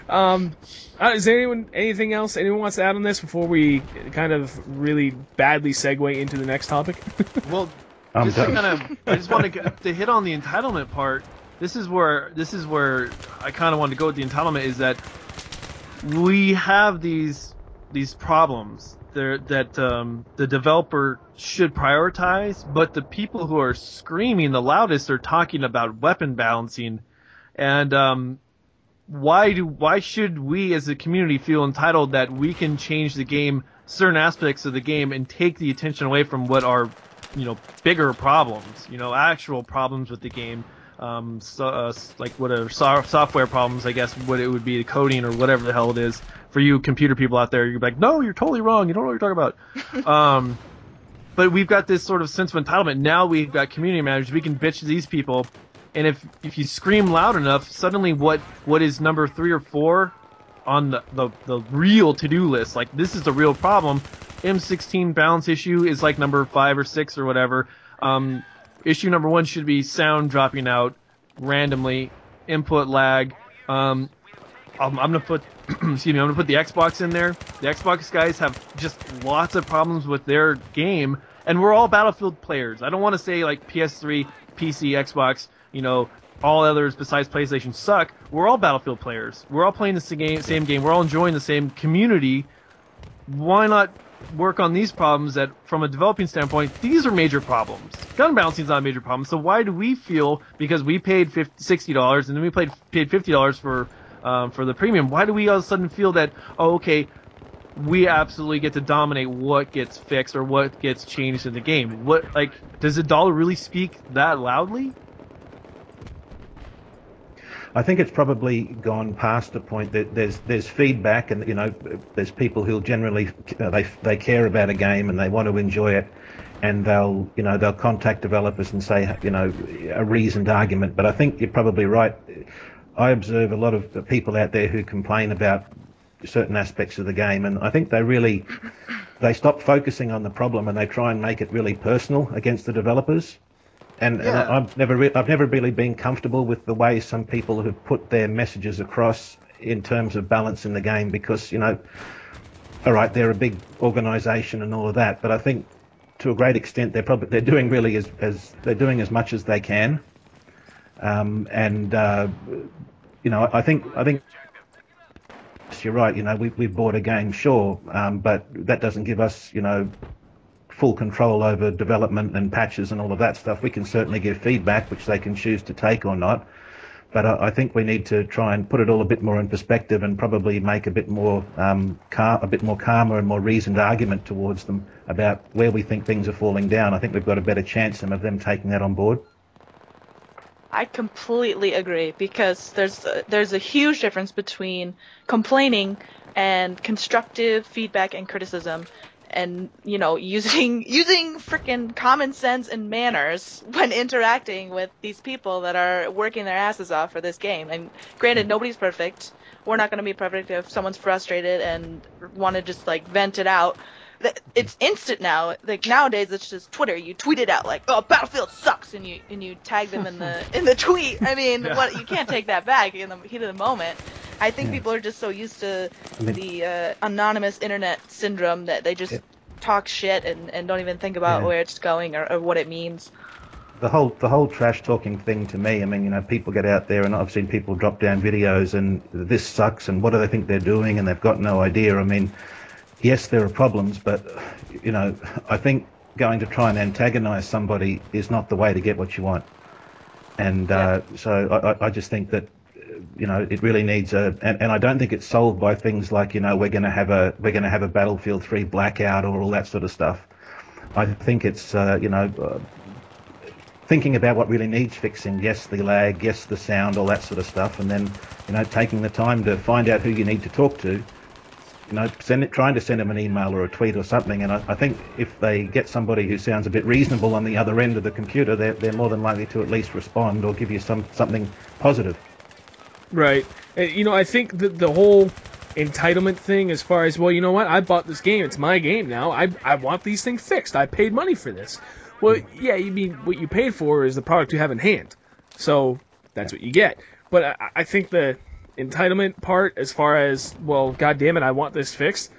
Is there anything else anyone wants to add on this before we kind of really badly segue into the next topic? Well, I just want to hit on the entitlement part. This is where I kind of want to go with the entitlement, is that we have these problems that the developer should prioritize, but the people who are screaming the loudest are talking about weapon balancing, and why should we as a community feel entitled that we can change the game, certain aspects of the game, and take the attention away from what are bigger problems, actual problems with the game, like whatever software problems, I guess what it would be, the coding or whatever the hell it is. For you computer people out there, you're like, no, you're totally wrong. You don't know what you're talking about. But we've got this sort of sense of entitlement. Now we've got community managers. We can bitch to these people, and if you scream loud enough, suddenly what is number 3 or 4 on the real to-do list? Like, this is the real problem. M16 balance issue is like number 5 or 6 or whatever. Issue number 1 should be sound dropping out randomly, input lag. I'm gonna put I'm gonna put the Xbox in there. The Xbox guys have just lots of problems with their game, and we're all Battlefield players. I don't want to say like PS3, PC, Xbox, all others besides PlayStation suck. We're all Battlefield players. We're all playing the same game. We're all enjoying the same community. Why not work on these problems that, from a developing standpoint, these are major problems? Gun balancing is not a major problem. So why do we feel, because we paid $60 and then we paid $50 for the premium, why do we all of a sudden feel that, okay, we absolutely get to dominate what gets fixed or what gets changed in the game? Does the dollar really speak that loudly? I think it's probably gone past the point that there's feedback, and there's people who generally they care about a game and they want to enjoy it, and they'll contact developers and say a reasoned argument. But I think you're probably right. I observe a lot of people out there who complain about certain aspects of the game, and I think they stop focusing on the problem and they try and make it really personal against the developers. And I've never really been comfortable with the way some people have put their messages across in terms of balance in the game, because all right, they're a big organisation and all of that, but I think to a great extent they're doing really they're doing as much as they can. I think you're right. We've bought a game, sure, but that doesn't give us full control over development and patches and all of that stuff. We can certainly give feedback, which they can choose to take or not. But I think we need to try and put it all a bit more in perspective and probably make a bit more calmer and more reasoned argument towards them about where we think things are falling down. I think we've got a better chance of them taking that on board. I completely agree, because there's a huge difference between complaining and constructive feedback and criticism, and using freaking common sense and manners when interacting with these people that are working their asses off for this game. And granted, nobody's perfect. We're not going to be perfect if someone's frustrated and want to just vent it out. It's instant now. Like nowadays, it's just Twitter. You tweet it out like, "Oh, Battlefield sucks," and you tag them in the tweet. I mean, you can't take that back in the heat of the moment. I think people are just so used to the anonymous internet syndrome that they just talk shit and don't even think about where it's going or what it means. The whole trash talking thing, to me, I mean, people get out there, and I've seen people drop down videos and this sucks and what do they think they're doing, and they've got no idea. I mean, yes, there are problems, but I think going to try and antagonize somebody is not the way to get what you want. And so I just think that it really needs and I don't think it's solved by things like we're going to have a Battlefield 3 blackout or all that sort of stuff. I think it's thinking about what really needs fixing. Yes, the lag, yes, the sound, all that sort of stuff, and then taking the time to find out who you need to talk to. Trying to send them an email or a tweet or something, and I think if they get somebody who sounds a bit reasonable on the other end of the computer, they're more than likely to at least respond or give you something positive. Right. I think that the whole entitlement thing, as far as, well, you know what, I bought this game, it's my game now, I want these things fixed, I paid money for this. Well, yeah, you mean what you paid for is the product you have in hand, so that's what you get. But I think the entitlement part, as far as, well, God damn it, I want this fixed,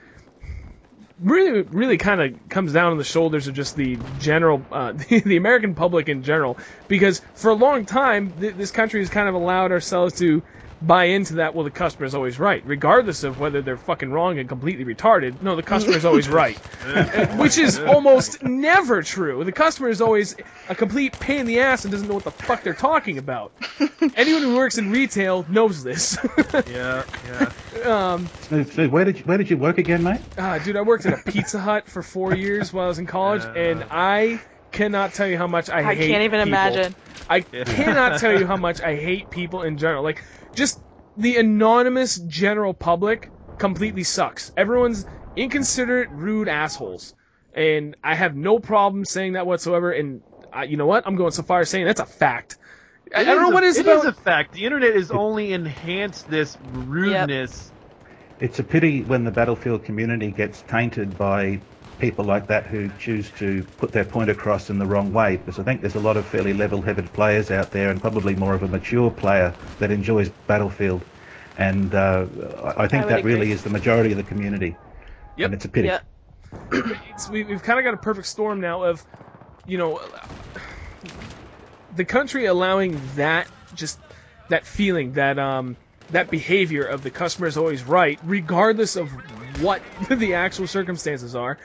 really kind of comes down on the shoulders of just the general, the American public in general. Because for a long time, this country has kind of allowed ourselves to buy into that, well, the customer's always right. Regardless of whether they're fucking wrong and completely retarded, no, the customer's always right. Which is almost never true. The customer is always a complete pain in the ass and doesn't know what the fuck they're talking about. Anyone who works in retail knows this. Yeah. So where did you work again, mate? Dude, I worked at a Pizza Hut for 4 years while I was in college, and I cannot tell you how much I hate can't even people. imagine. I cannot tell you how much I hate people in general. Like, just the anonymous general public completely sucks. Everyone's inconsiderate, rude assholes. And I have no problem saying that whatsoever, and you know what? I'm going so far as saying that's a fact. I don't know what it is about... It is a fact. The internet has only enhanced this rudeness. Yep. It's a pity when the Battlefield community gets tainted by people like that who choose to put their point across in the wrong way, because I think there's a lot of fairly level-headed players out there, and probably more of a mature player that enjoys Battlefield. And I think that really is the majority of the community. Yep. And it's a pity. Yep. We've kind of got a perfect storm now of, you know, the country allowing that feeling, that behavior of the customer is always right, regardless of what the actual circumstances are,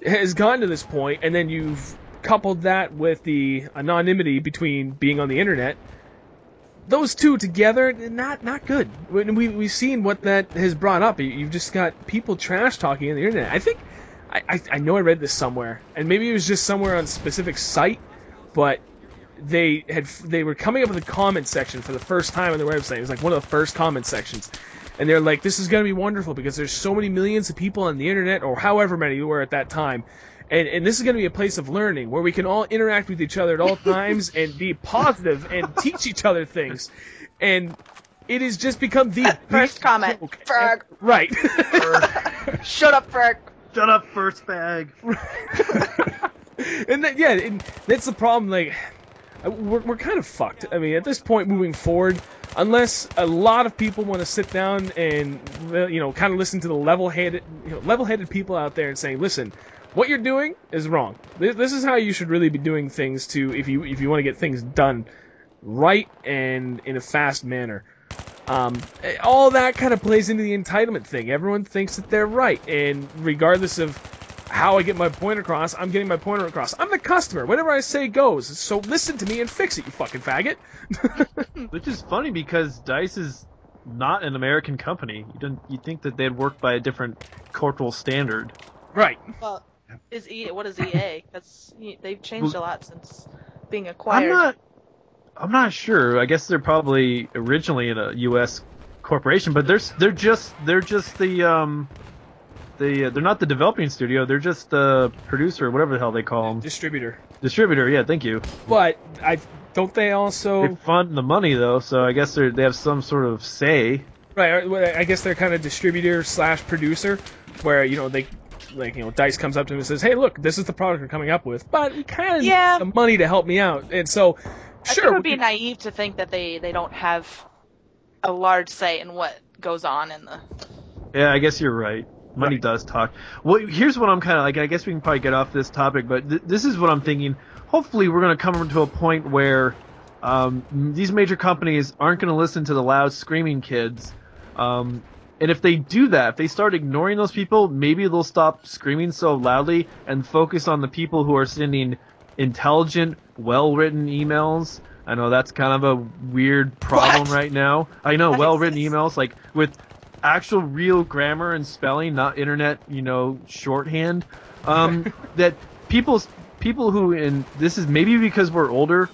has gotten to this point, and then you've coupled that with the anonymity between being on the internet. Those two together, not good. We've seen what that has brought up. You've just got people trash talking on the internet. I think, I know I read this somewhere, and maybe it was just somewhere on a specific site, but they were coming up with a comment section for the first time on their website. It was like one of the first comment sections. And they're like, this is going to be wonderful because there's so many millions of people on the internet, or however many there were at that time. And this is going to be a place of learning where we can all interact with each other at all times and be positive and teach each other things. And it has just become the first comment. Ferg. Right. Shut up, Ferg. Shut up, first bag. And that's the problem. Like, we're kind of fucked. I mean, at this point moving forward, unless a lot of people want to sit down and, you know, kind of listen to the level-headed people out there and say, listen, what you're doing is wrong. This is how you should really be doing things if you want to get things done right and in a fast manner. All that kind of plays into the entitlement thing. Everyone thinks that they're right, and regardless of how I get my point across, I'm getting my point across. I'm the customer. Whatever I say goes. So listen to me and fix it, you fucking faggot. Which is funny because DICE is not an American company. You think that they'd work by a different cultural standard. Right. Well, what is EA? They've changed a lot since being acquired. I'm not sure. I guess they're probably originally in a U.S. corporation, but they're just the they're not the developing studio. They're just the producer, whatever the hell they call them. Distributor. Yeah, thank you. But don't they also? They fund the money though, so I guess they have some sort of say. Right. I guess they're kind of distributor / producer, where DICE comes up to him and says, "Hey, look, this is the product we're coming up with, but we kind of need the money to help me out." And so, I think it would be naive to think that they don't have a large say in what goes on in the. Yeah, I guess you're right. Money does talk. Well, here's what I'm kind of like. I guess we can probably get off this topic, but this is what I'm thinking. Hopefully, we're going to come to a point where these major companies aren't going to listen to the loud screaming kids. And if they do that, if they start ignoring those people, maybe they'll stop screaming so loudly and focus on the people who are sending intelligent, well-written emails. I know that's kind of a weird problem right now. I know, well-written emails, like with actual real grammar and spelling, not internet, shorthand. That people who, and this is maybe because we're older,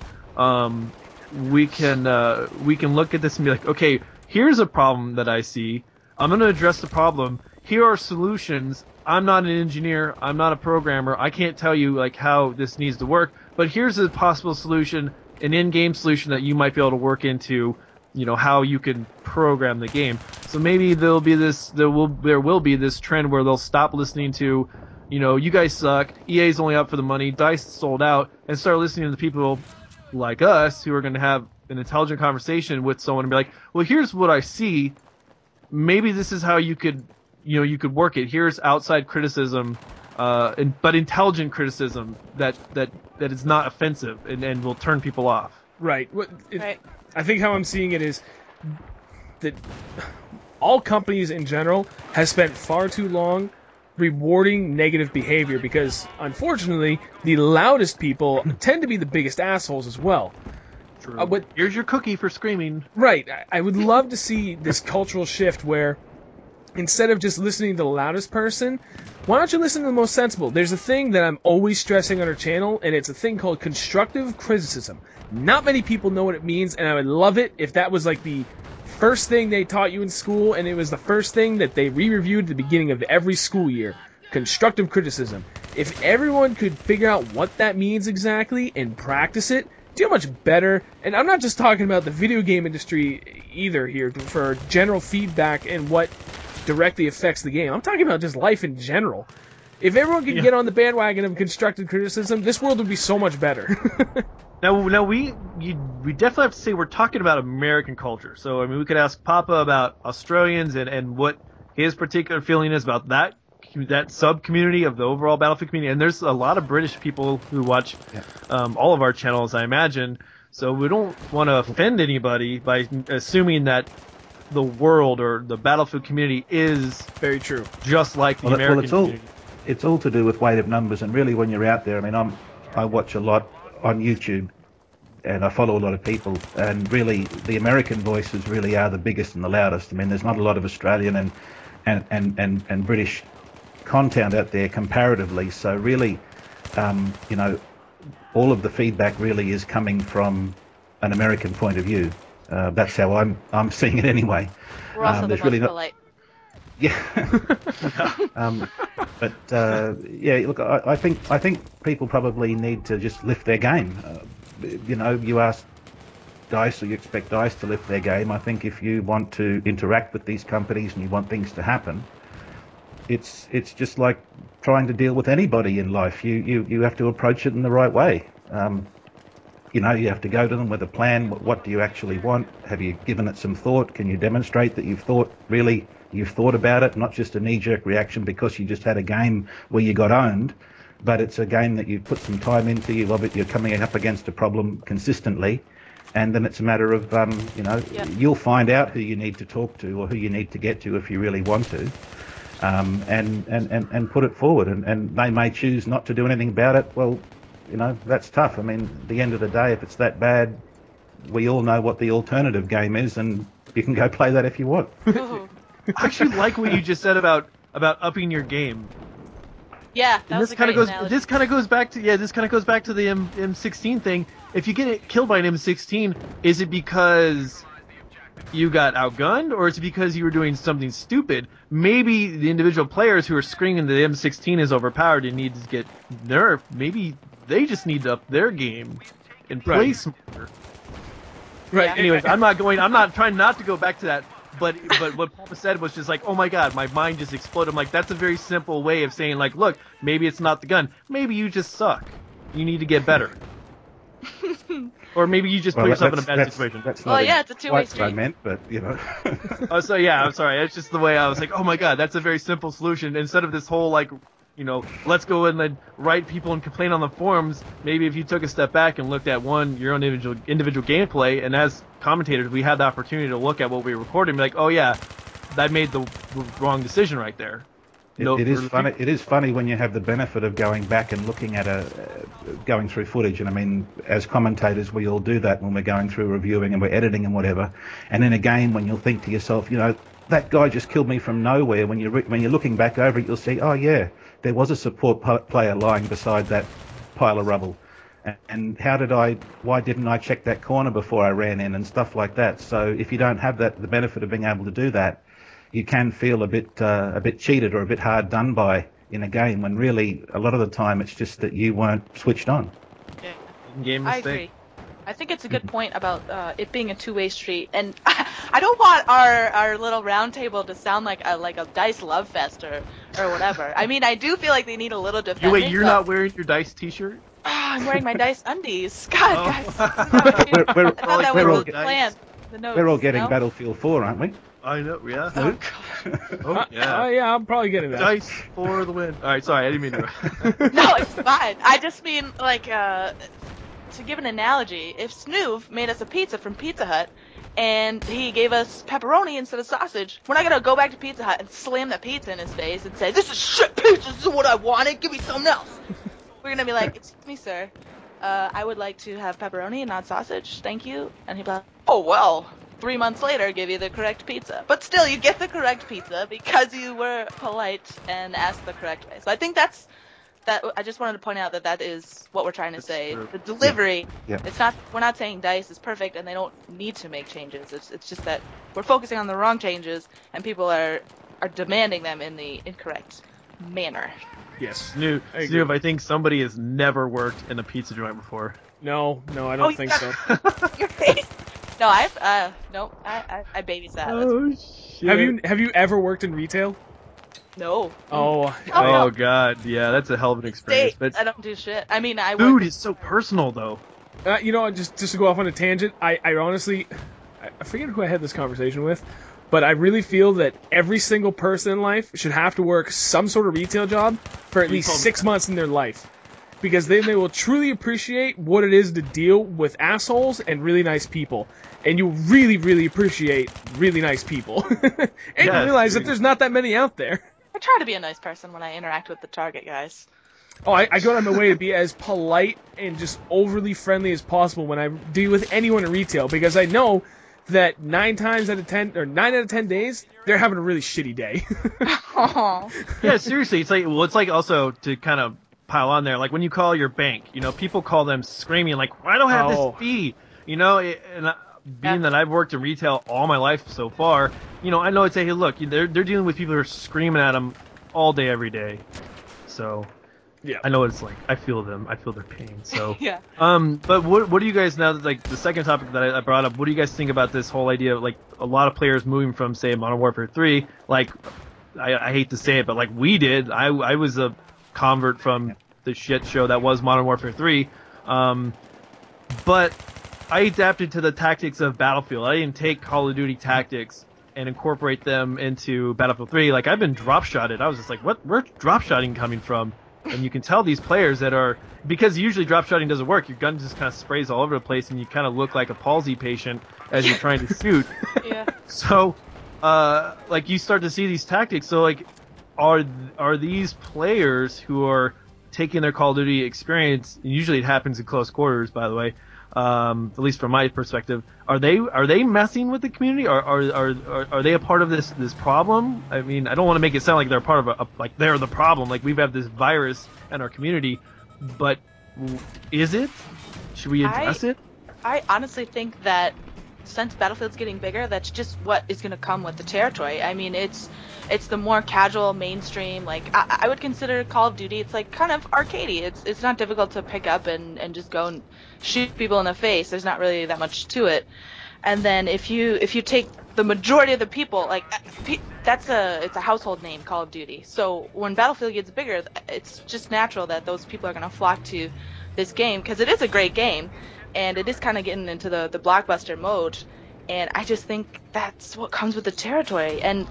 we can look at this and be like, okay, here's a problem that I see. I'm going to address the problem. Here are solutions. I'm not an engineer. I'm not a programmer. I can't tell you how this needs to work. But here's a possible solution, an in-game solution that you might be able to work into. How you can program the game. So maybe there will be this trend where they'll stop listening to, you guys suck. EA's only out for the money. DICE sold out, and start listening to the people like us who are going to have an intelligent conversation with someone and be like, well, here's what I see. Maybe this is how you could work it. Here's outside criticism, but intelligent criticism that is not offensive and will turn people off. Right. Right. I think how I'm seeing it is that all companies in general have spent far too long rewarding negative behavior because, unfortunately, the loudest people tend to be the biggest assholes as well. True. But here's your cookie for screaming. Right. I would love to see this cultural shift where instead of just listening to the loudest person, why don't you listen to the most sensible? There's a thing that I'm always stressing on our channel, and it's a thing called constructive criticism. Not many people know what it means, and I would love it if that was like the first thing they taught you in school, and it was the first thing that they re-reviewed at the beginning of every school year. Constructive criticism. If everyone could figure out what that means exactly and practice it, do you know how much better? And I'm not just talking about the video game industry either here for general feedback and what directly affects the game. I'm talking about just life in general. If everyone could get on the bandwagon of constructive criticism, this world would be so much better. Now we definitely have to say we're talking about American culture. So I mean, we could ask Papa about Australians and what his particular feeling is about that sub community of the overall Battlefield community. And there's a lot of British people who watch all of our channels, I imagine. So we don't want to offend anybody by assuming that the world or the Battlefield community is very true, just like the American community. It's all to do with weight of numbers, and really when you're out there, I mean, I watch a lot on YouTube, and I follow a lot of people, and really the American voices really are the biggest and the loudest. I mean, there's not a lot of Australian and British content out there comparatively, so really, all of the feedback really is coming from an American point of view. That's how I'm seeing it anyway. We're also the most polite. Yeah. Look, I think people probably need to just lift their game. You ask DICE, or you expect DICE to lift their game. I think if you want to interact with these companies and you want things to happen, it's just like trying to deal with anybody in life. You have to approach it in the right way. You have to go to them with a plan. What do you actually want? Have you given it some thought? Can you demonstrate that you've thought about it, not just a knee-jerk reaction because you just had a game where you got owned, but it's a game that you've put some time into, you're coming up against a problem consistently, and then it's a matter of, you'll find out who you need to talk to or who you need to get to if you really want to, and put it forward, and they may choose not to do anything about it. Well, that's tough. I mean, at the end of the day, if it's that bad, we all know what the alternative game is, and you can go play that if you want. I actually like what you just said about upping your game. Yeah, that was a great analogy. This kind of goes back to the M16 thing. If you get killed by an M16, is it because you got outgunned, or is it because you were doing something stupid? Maybe the individual players who are screaming that the M16 is overpowered and need to get nerfed, maybe they just need to up their game and play smarter. Right. Yeah. Anyways, I'm not trying not to go back to that. But what Papa said was just like, oh my god, my mind just exploded. I'm like, that's a very simple way of saying, like, look, maybe it's not the gun. Maybe you just suck. You need to get better. Or maybe you just put yourself in a bad situation. It's a two-way street. What I meant, but, I'm sorry. It's just the way I was like, oh my god, that's a very simple solution. Instead of this whole, like, let's go and then write people and complain on the forums. Maybe if you took a step back and looked at your own individual gameplay, and as commentators, we had the opportunity to look at what we recorded and be like, oh yeah, that made the wrong decision right there. It is funny. It is funny when you have the benefit of going back and looking at going through footage. And I mean, as commentators, we all do that when we're going through reviewing and we're editing and whatever. And in a game, when you'll think to yourself, that guy just killed me from nowhere. When you're looking back over it, you'll see, oh yeah, there was a support player lying beside that pile of rubble. And why didn't I check that corner before I ran in and stuff like that? So if you don't have the benefit of being able to do that, you can feel a bit cheated or a bit hard done by in a game, when really a lot of the time it's just that you weren't switched on. Yeah. Game mistake. I agree. I think it's a good point about it being a two-way street, and I don't want our little round table to sound like a DICE love fest or whatever. I mean, I do feel like they need a little defending. Wait, you're not wearing your DICE t-shirt? I'm wearing my Dice undies. God, Oh. guys. We're I thought that we're was all- the plan. The notes, We're all getting no? Battlefield 4, aren't we? I know, yeah. Oh, God. Oh, yeah. Yeah, I'm probably getting that. Dice for the win. All right, sorry, I didn't mean to. No, it's fine. I just mean, like, to give an analogy, if Snoov made us a pizza from Pizza Hut, and he gave us pepperoni instead of sausage, we're not gonna go back to Pizza Hut and slam the pizza in his face and say, "This is shit pizza, this is what I wanted, give me something else." We're gonna be like, "Excuse me, sir, I would like to have pepperoni and not sausage, thank you." And he'd be like, "Oh, well, 3 months later, give you the correct pizza." But still, you get the correct pizza because you were polite and asked the correct way. So I think that I just wanted to point out that is what we're trying to say. true. The delivery, Yeah. it's not. We're not saying Dice is perfect and they don't need to make changes. It's just that we're focusing on the wrong changes and people are demanding them in the incorrect manner. Yes. Snoop, I think somebody has never worked in a pizza joint before. No, I don't think so. Your face. No, I babysat. Oh, shit. Have you ever worked in retail? No. Oh, Oh, God. Yeah, that's a hell of an experience. State, But I don't do shit. I mean, I food work. is so personal, though. you know, just to go off on a tangent, I honestly, I forget who I had this conversation with, but I really feel that every single person in life should have to work some sort of retail job for at least 6 months in their life. Because then they will truly appreciate what it is to deal with assholes and really nice people. And you'll really, really appreciate really nice people. And you realize that there's not that many out there. I try to be a nice person when I interact with the target guys. Oh, I go out of my way to be as polite and just overly friendly as possible when I deal with anyone in retail, because I know that 9 out of 10 days, they're having a really shitty day. Oh. Yeah, seriously. It's like also to kind of pile on there, like when you call your bank, you know, people call them screaming, like, "Why don't I have this fee?" You know, being that I've worked in retail all my life so far, you know, I know it's hey, look, they're dealing with people who are screaming at them all day, every day. So, yeah, I know what it's like. I feel them. I feel their pain. So, Yeah. But what do you guys now? Like the second topic that I brought up, what do you guys think about this whole idea of like a lot of players moving from say Modern Warfare 3? Like, I hate to say it, but like we did. I was a convert from the shit show that was Modern Warfare 3, but I adapted to the tactics of Battlefield. I didn't take Call of Duty tactics and incorporate them into Battlefield 3. Like, I've been drop-shotted. I was just like, where's drop-shotting coming from? And you can tell these players that are, because usually drop-shotting doesn't work, your gun just kind of sprays all over the place and you kind of look like a palsy patient as you're trying to shoot. Yeah. So, like, you start to see these tactics. So, like, are these players who are taking their Call of Duty experience, and usually it happens in close quarters, by the way, at least from my perspective, are they messing with the community? Are they a part of this problem? I mean, I don't want to make it sound like they're part of like they're the problem. Like, we've had this virus in our community, but is it? Should we address it? I honestly think that since Battlefield's getting bigger, that's just what is going to come with the territory. I mean, it's the more casual, mainstream. Like, I would consider Call of Duty, it's like kind of arcadey. It's not difficult to pick up and just go and shoot people in the face. There's not really that much to it. And then if you take the majority of the people, like, it's a household name, Call of Duty. So when Battlefield gets bigger, it's just natural that those people are going to flock to this game because it is a great game. And it is kind of getting into the blockbuster mode. And I just think that's what comes with the territory. And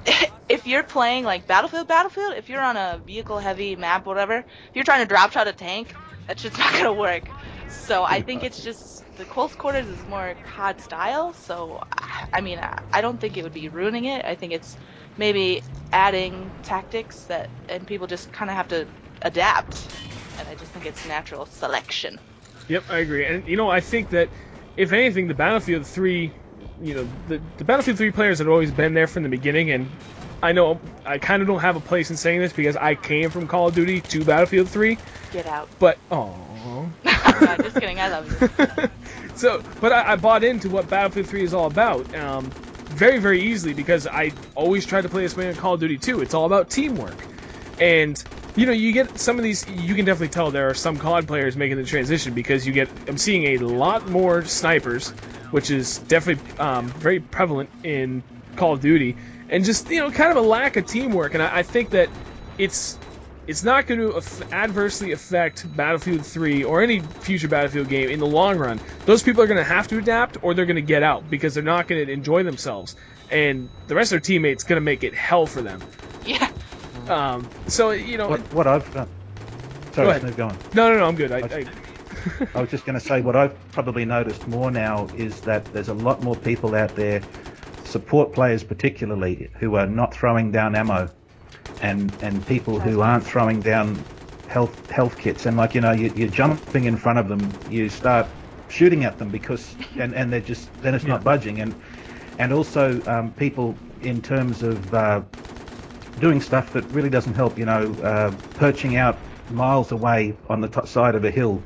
if you're playing like Battlefield, if you're on a vehicle-heavy map, whatever, if you're trying to drop shot a tank, that's just not going to work. So I think it's just the close quarters is more COD style. So, I mean, I don't think it would be ruining it. I think it's maybe adding tactics and people just kind of have to adapt. And I just think it's natural selection. Yep, I agree. And, you know, I think that, if anything, the Battlefield 3, you know, the Battlefield 3 players had always been there from the beginning, and I know I kind of don't have a place in saying this because I came from Call of Duty to Battlefield 3. Get out. But, No, just kidding, I love you. But I bought into what Battlefield 3 is all about, very, very easily, because I always tried to play this way in Call of Duty 2. It's all about teamwork. And, you know, you get some of these, you can definitely tell there are some COD players making the transition because I'm seeing a lot more snipers, which is definitely very prevalent in Call of Duty, and just, you know, kind of a lack of teamwork. And I think that it's it's not going to adversely affect Battlefield 3 or any future Battlefield game in the long run. Those people are going to have to adapt, or they're going to get out because they're not going to enjoy themselves, and the rest of their teammates going to make it hell for them. Yeah. So you know what I've done. Sorry, Snoop, go on. No, I'm good. I was just going to say what I've probably noticed more now is that there's a lot more people out there, support players particularly, who are not throwing down ammo, and people who aren't throwing down health kits, and like, you know, you're jumping in front of them, you start shooting at them because and they're just then it's not budging, and also people in terms of doing stuff that really doesn't help, you know, perching out miles away on the top side of a hill,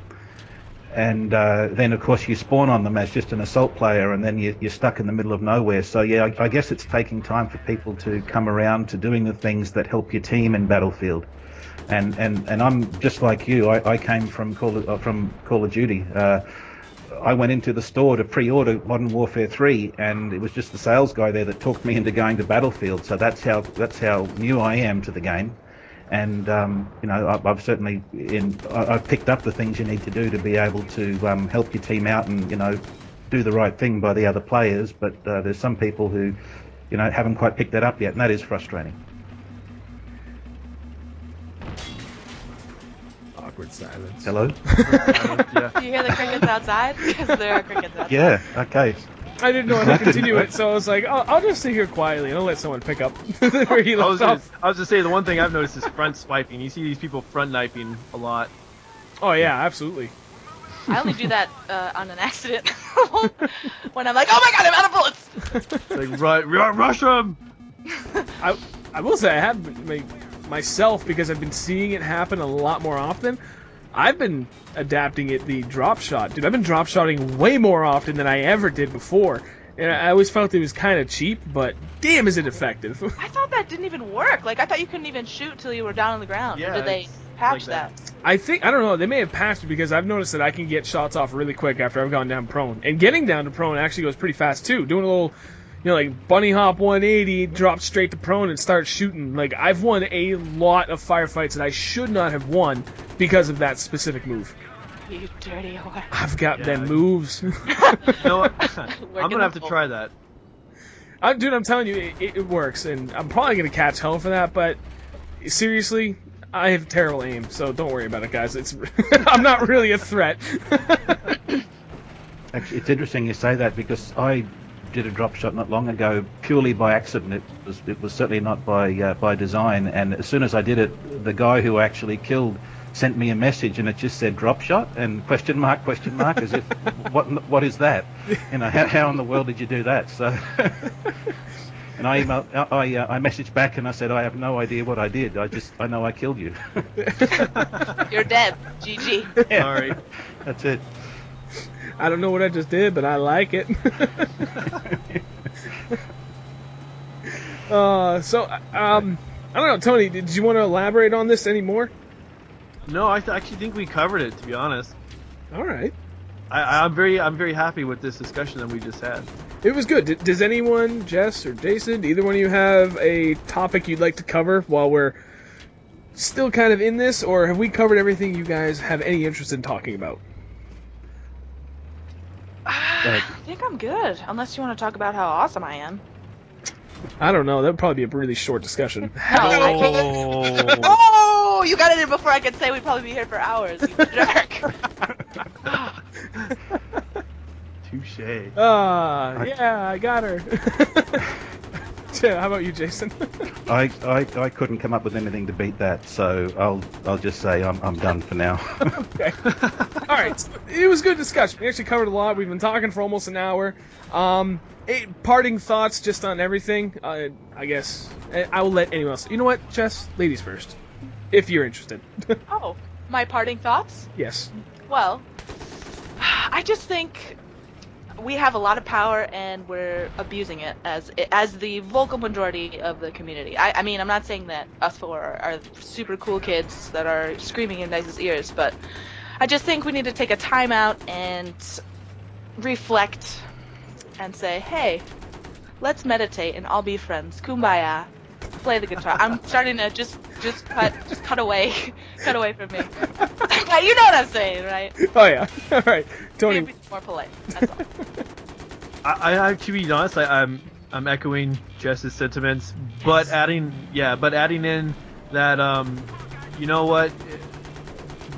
and then of course you spawn on them as just an assault player, and then you're stuck in the middle of nowhere. So yeah, I guess it's taking time for people to come around to doing the things that help your team in Battlefield. And I'm just like you. I came from Call of Duty. I went into the store to pre-order Modern Warfare 3, and it was just the sales guy there that talked me into going to Battlefield. So that's how new I am to the game. And you know, I've certainly I've picked up the things you need to do to be able to help your team out and, you know, do the right thing by the other players. But there's some people who, you know, haven't quite picked that up yet, and that is frustrating. Awkward silence. Hello? Yeah. Do you hear the crickets outside? Because there are crickets outside. Yeah, okay. I didn't know how to continue it, so I was like, I'll just sit here quietly and I'll let someone pick up where he left off. I was just saying, the one thing I've noticed is front swiping. You see these people front knifing a lot. Oh yeah, absolutely. I only do that on an accident when I'm like, oh my god, I'm out of bullets. It's like, rush them. I will say I have myself, because I've been seeing it happen a lot more often. I've been adapting it the drop shot. Dude, I've been drop shotting way more often than I ever did before. And I always felt it was kind of cheap, but damn is it effective. I thought that didn't even work. Like, I thought you couldn't even shoot till you were down on the ground. Yeah, or did they patch like that? I don't know, they may have patched it, because I've noticed that I can get shots off really quick after I've gone down prone. And getting down to prone actually goes pretty fast too. Doing a little, you know, like bunny hop 180, drop straight to prone and start shooting. Like, I've won a lot of firefights that I should not have won because of that specific move. You dirty whore. I've got them moves. You know what? I'm gonna have to try that. Dude, I'm telling you, it works, and I'm probably gonna catch hell for that, but seriously, I have terrible aim, so don't worry about it, guys. It's I'm not really a threat. Actually, it's interesting you say that, because I did a drop shot not long ago purely by accident. It was certainly not by design, and as soon as I did it, the guy who actually killed sent me a message, and it just said drop shot and question mark, as if what is that? You know, how in the world did you do that? So and I messaged back and I said, I have no idea what I did. I know I killed you. You're dead. GG. Yeah. Sorry. That's it. I don't know what I just did, but I like it. So I don't know, Tony, did you want to elaborate on this anymore? No, I actually think we covered it, to be honest. All right. I'm very happy with this discussion that we just had. It was good. Does anyone, Jess or Jason, either one of you have a topic you'd like to cover while we're still kind of in this, or have we covered everything you guys have any interest in talking about? I think I'm good, unless you want to talk about how awesome I am. I don't know. That would probably be a really short discussion. Oh, you got it in before I could say we'd probably be here for hours, you jerk. Touche. Yeah, I got her. Yeah, how about you, Jason? I couldn't come up with anything to beat that, so I'll just say I'm done for now. Okay. All right. So it was a good discussion. We actually covered a lot. We've been talking for almost an hour. Parting thoughts just on everything. I guess I will let anyone else. You know what, Jess? Ladies first, if you're interested. Oh, my parting thoughts? Yes. Well, I just think we have a lot of power and we're abusing it as the vocal majority of the community. I mean, I'm not saying that us four are super cool kids that are screaming in Dice's ears, but I just think we need to take a time out and reflect and say, hey, let's meditate and all be friends. Kumbaya. play the guitar. I'm starting to just cut away from me. But you know what I'm saying, right? Oh yeah. All right, Tony. Be more polite. That's all. I to be honest, I'm echoing Jess's sentiments, but adding in that you know what,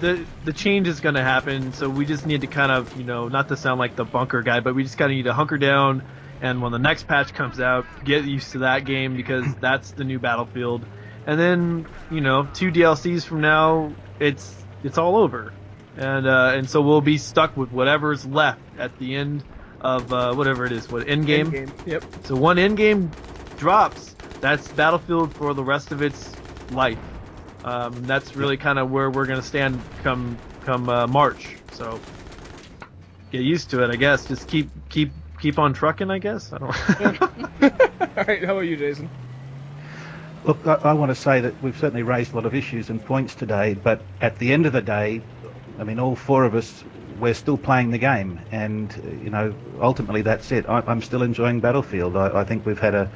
the change is going to happen, so we just need to kind of, not to sound like the bunker guy, but we just kind of need to hunker down, and when the next patch comes out, get used to that game, because that's the new Battlefield. And then, 2 DLCs from now, it's all over, and so we'll be stuck with whatever's left at the end of whatever it is, end game. Yep. So one end game drops, that's Battlefield for the rest of its life. That's really kind of where we're gonna stand come March. So get used to it, I guess. Just keep on trucking, I guess. I don't. All right, how about you, Jason? Look, I want to say that we've certainly raised a lot of issues and points today, but at the end of the day, I mean, all 4 of us, we're still playing the game, and ultimately that's it. I'm still enjoying Battlefield. I think we've had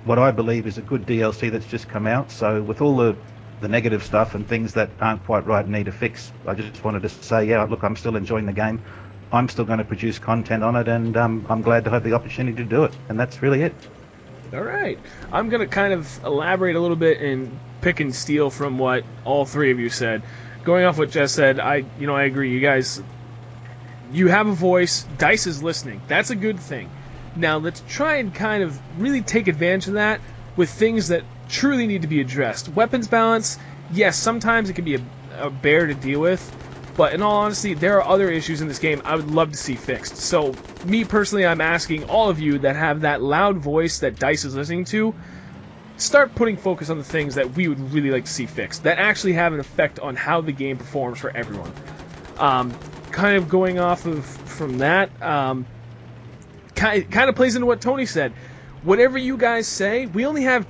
what I believe is a good DLC that's just come out. So with all the negative stuff and things that aren't quite right and need a fix, I just wanted to say, yeah, look, I'm still enjoying the game. I'm still going to produce content on it, and I'm glad to have the opportunity to do it, and that's really it. All right. I'm going to kind of elaborate a little bit and pick and steal from what all 3 of you said. Going off what Jess said, I agree. You guys, you have a voice. DICE is listening. That's a good thing. Now, let's try and kind of really take advantage of that with things that truly need to be addressed. Weapons balance, yes, sometimes it can be a bear to deal with, but in all honesty, there are other issues in this game I would love to see fixed. So, me personally, I'm asking all of you that have that loud voice that DICE is listening to, start putting focus on the things that we would really like to see fixed, that actually have an effect on how the game performs for everyone. Kind of going off from that, kind of plays into what Tony said. Whatever you guys say, we only have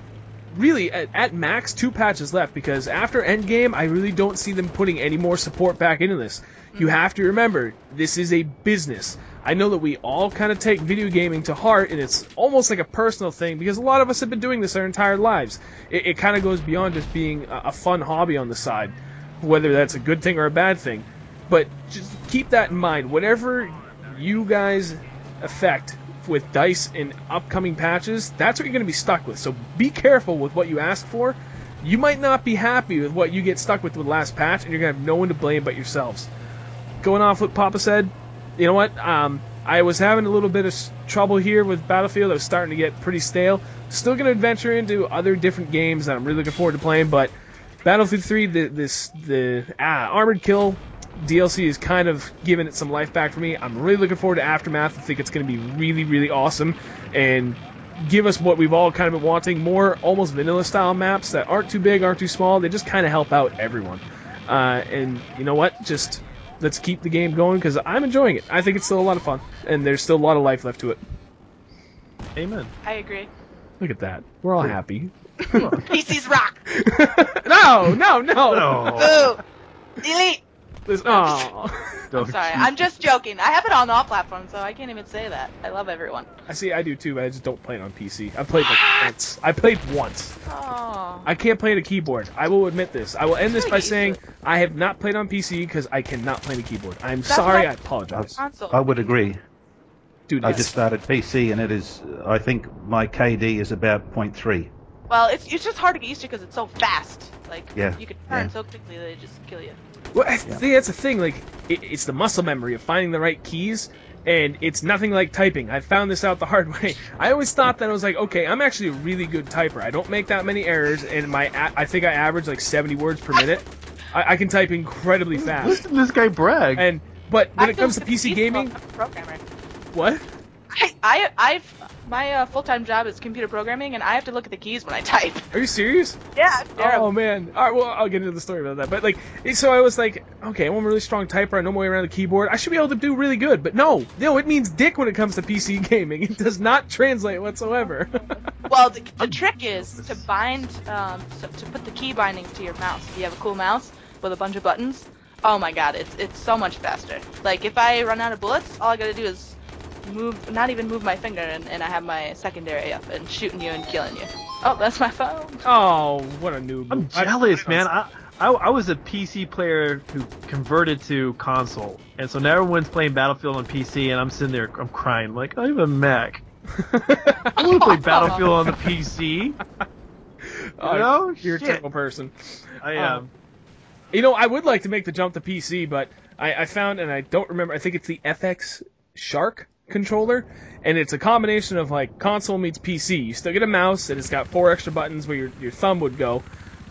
really at max 2 patches left, because after Endgame, I really don't see them putting any more support back into this. You have to remember, this is a business. I know that we all kind of take video gaming to heart, and it's almost like a personal thing, because a lot of us have been doing this our entire lives. It kind of goes beyond just being a fun hobby on the side, whether that's a good thing or a bad thing. But just keep that in mind. Whatever you guys affect with DICE in upcoming patches, that's what you're going to be stuck with. So be careful with what you ask for. You might not be happy with what you get stuck with the last patch, and you're going to have no one to blame but yourselves. Going off what Papa said, you know what? I was having a little bit of trouble here with Battlefield. I was starting to get pretty stale. Still going to adventure into other different games that I'm really looking forward to playing, but Battlefield 3, the Armored Kill DLC is kind of giving it some life back for me. I'm really looking forward to Aftermath. I think it's going to be really, really awesome and give us what we've all kind of been wanting, more almost vanilla style maps that aren't too big, aren't too small. They just kind of help out everyone. And you know what? Just let's keep the game going, because I'm enjoying it. I think it's still a lot of fun, and there's still a lot of life left to it. Amen. I agree. Look at that. We're all happy. PC's rock. No. Boo. Delete. I'm sorry. I'm just joking. I have it on all platforms, so I can't even say that. I love everyone. I do too, but I just don't play it on PC. I played once. I played once. Oh. I can't play on a keyboard. I will admit this. I will end this by saying I have not played on PC because I cannot play on a keyboard. I'm sorry. I apologize. I would agree. Dude, I just started PC, and it is. I think my KD is about 0.3. Well, it's just hard to get used to because it's so fast. Like, yeah. You can turn so quickly that it just kill you. Well, I think that's the thing. Like, it's the muscle memory of finding the right keys, and it's nothing like typing. I found this out the hard way. I always thought that I was like, okay, I'm actually a really good typer. I don't make that many errors, and I think I average like 70 words per minute. I can type incredibly fast. Listen to this guy brag. But when it comes to PC gaming, I'm a programmer. What? My full-time job is computer programming, and I have to look at the keys when I type. Are you serious? Yeah, it's terrible. Oh man. All right, well, I'll get into the story about that. But like, so I was like, okay, I'm a really strong typer. I know my way around the keyboard. I should be able to do really good. But no, it means dick when it comes to PC gaming. It does not translate whatsoever. Well, the trick is to bind, to put the key bindings to your mouse. If you have a cool mouse with a bunch of buttons, oh my god, it's so much faster. Like, if I run out of bullets, all I gotta do is not even move my finger, and I have my secondary up and shooting you and killing you. Oh, that's my phone. Oh, what a noob. I'm jealous, man. I was a PC player who converted to console, and so now everyone's playing Battlefield on PC, and I'm sitting there, I'm crying, like, I have a Mac. I want to play Battlefield on the PC. You're a terrible person. I am. I would like to make the jump to PC, but I found, and I don't remember, I think it's the FX Shark controller, and it's a combination of like console meets PC. You still get a mouse, and it's got 4 extra buttons where your thumb would go,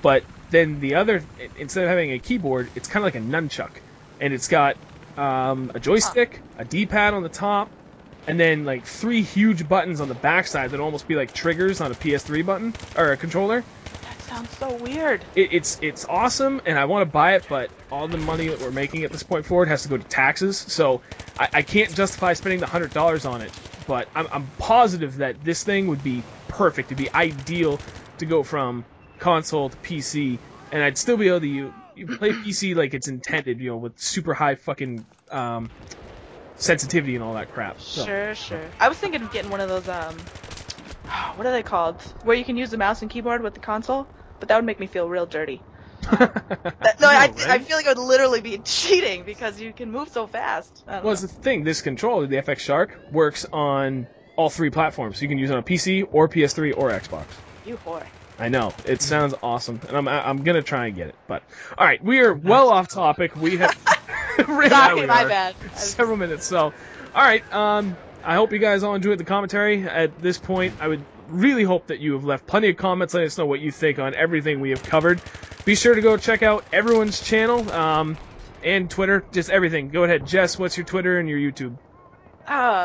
but then the other, instead of having a keyboard, it's kind of like a nunchuck, and it's got a joystick, a D-pad on the top, and then like 3 huge buttons on the backside that almost be like triggers on a PS3 button or a controller. That sounds so weird. It's awesome, and I want to buy it, but all the money that we're making at this point for it has to go to taxes, so I can't justify spending the $100 on it. But I'm positive that this thing would be perfect. It'd be ideal to go from console to PC, and I'd still be able to you play PC like it's intended, with super high fucking sensitivity and all that crap. So. Sure. I was thinking of getting one of those what are they called? Where you can use the mouse and keyboard with the console, but that would make me feel real dirty. I feel like it would literally be cheating because you can move so fast. Well, it's the thing. This controller, the FX Shark, works on all 3 platforms. So you can use it on PC or PS3 or Xbox. You whore. I know. It sounds awesome, and I'm gonna try and get it. But all right, we are well off topic. We have Sorry, my bad. Several minutes. So, all right. I hope you guys all enjoyed the commentary. At this point, I would really hope that you have left plenty of comments. Let us know what you think on everything we have covered. Be sure to go check out everyone's channel and Twitter, just everything. Go ahead, Jess. What's your Twitter and your YouTube?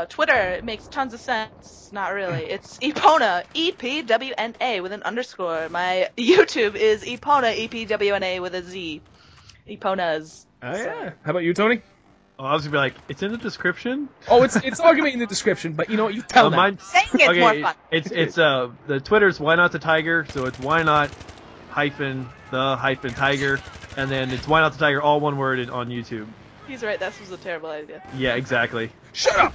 Twitter, it makes tons of sense. Not really. It's Epwna, EPWNA with an underscore. My YouTube is Epwna, EPWNA with a Z. Epwnaz. Oh, yeah. How about you, Tony? Oh, I was gonna be like, it's in the description. Oh, it's all gonna be in the description, but you know what? You tell them. Saying it's more fun. It's the Twitter's YNOTtheTiger, so it's YNOT-the-tiger, and then it's YNOTtheTiger, all one word on YouTube. He's right. That was a terrible idea. Yeah, exactly. Shut up!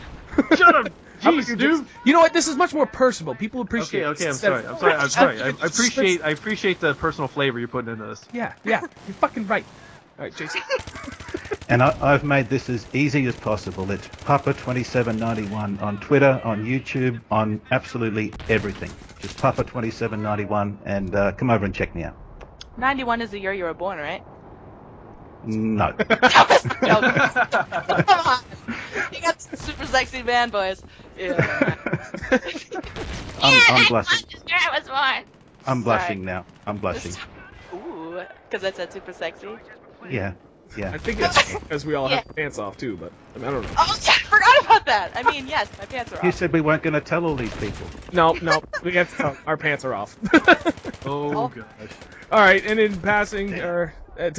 Shut up! Jeez, dude. You know what? This is much more personal. People appreciate. Okay. I'm sorry. I appreciate the personal flavor you're putting into this. Yeah. You're fucking right. All right, Jason. And I've made this as easy as possible. It's Papa2791 on Twitter, on YouTube, on absolutely everything. Just Papa2791, and come over and check me out. 91 is the year you were born, right? No. Come on. You got some super sexy man boys. Yeah. I'm blushing. I was born. I'm blushing now. I'm blushing. Ooh, because I said super sexy. Yeah. I think it's because we all have pants off too, but I don't know. Oh, I forgot about that. I mean, yes, my pants are off. You said we weren't going to tell all these people. No, we have to tell our pants are off. Oh gosh. All right, and in passing, to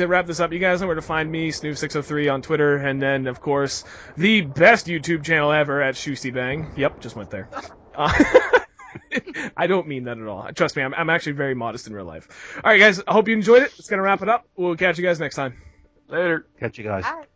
wrap this up, you guys know where to find me, Snoof603 on Twitter, and then, of course, the best YouTube channel ever at Shustybang. Yep, just went there. I don't mean that at all. Trust me, I'm actually very modest in real life. All right, guys, I hope you enjoyed it. It's going to wrap it up. We'll catch you guys next time. Later. Catch you guys. Bye.